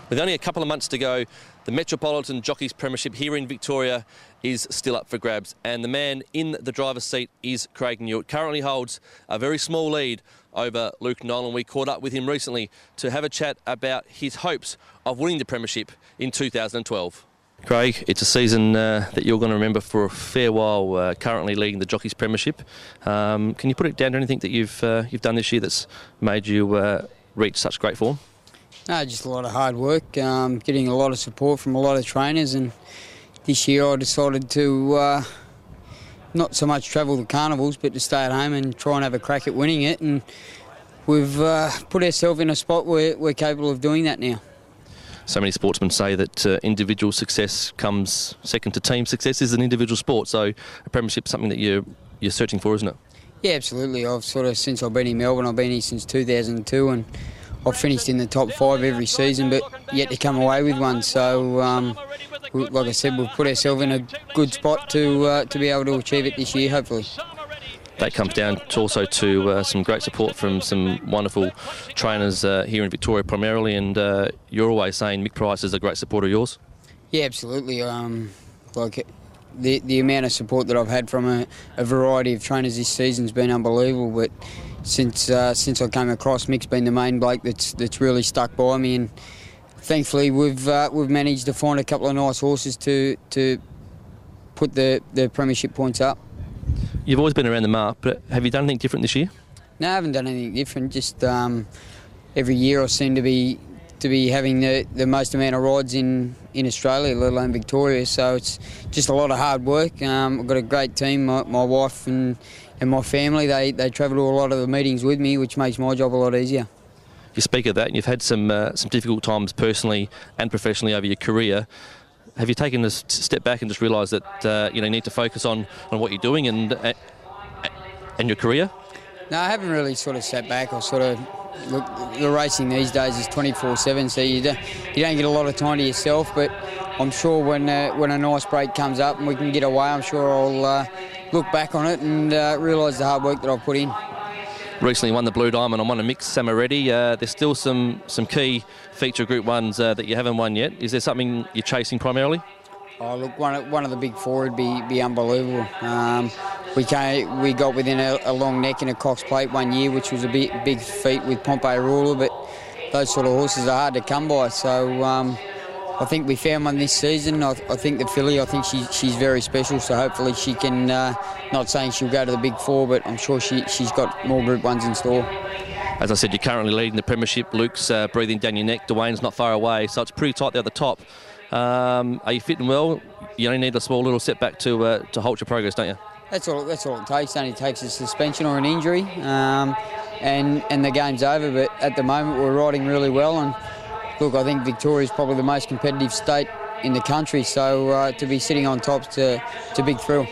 With only a couple of months to go, the Metropolitan Jockeys Premiership here in Victoria is still up for grabs, and the man in the driver's seat is Craig Newitt. Currently holds a very small lead over Luke Nolan. We caught up with him recently to have a chat about his hopes of winning the Premiership in 2012. Craig, it's a season that you're going to remember for a fair while, currently leading the Jockeys Premiership. Can you put it down to anything that you've done this year that's made you reach such great form? No, just a lot of hard work, getting a lot of support from a lot of trainers, and this year I decided to not so much travel the carnivals but to stay at home and try and have a crack at winning it, and we've put ourselves in a spot where we're capable of doing that now. So many sportsmen say that individual success comes second to team success is an individual sport, so a premiership is something that you're searching for, isn't it? Yeah, absolutely. Since I've been in Melbourne, I've been here since 2002, and I've finished in the top 5 every season, but yet to come away with one. So, like I said, we've put ourselves in a good spot to be able to achieve it this year, hopefully. That comes down also to some great support from some wonderful trainers here in Victoria primarily, and you're always saying Mick Price is a great supporter of yours. Yeah, absolutely. The amount of support that I've had from a variety of trainers this season's been unbelievable, but since I came across, Mick's been the main bloke that's really stuck by me, and thankfully we've managed to find a couple of nice horses to put the premiership points up. You've always been around the mark, but have you done anything different this year? No, I haven't done anything different. Just every year I seem to be having the most amount of rides in Australia, let alone Victoria. So it's just a lot of hard work. I've got a great team. My wife and my family, they travel to a lot of the meetings with me, which makes my job a lot easier. You speak of that, and you've had some difficult times personally and professionally over your career. Have you taken a step back and just realised that you need to focus on what you're doing and your career? No, I haven't really sort of sat back. Look, the racing these days is 24/7, so you don't get a lot of time to yourself. But I'm sure when a nice break comes up and we can get away, I'm sure I'll look back on it and realise the hard work that I've put in. Recently won the Blue Diamond on one of Mick's Samaretti. There's still some key feature Group 1s that you haven't won yet. Is there something you're chasing primarily? Oh, look, one of the big four would be unbelievable. We got within a long neck in a Cox Plate one year, which was a big feat with Pompey Ruler, but those sort of horses are hard to come by. So I think we found one this season. I think the filly, she's very special, so hopefully she can, not saying she'll go to the big four, but I'm sure she's got more Group 1s in store. As I said, you're currently leading the Premiership. Luke's breathing down your neck. Dwayne's not far away, so it's pretty tight there at the top. Are you fitting well? You only need a small little setback to halt your progress, don't you? That's all it takes. It only takes a suspension or an injury, and the game's over. But at the moment, we're riding really well. And look, I think Victoria's probably the most competitive state in the country. So to be sitting on top's a big thrill.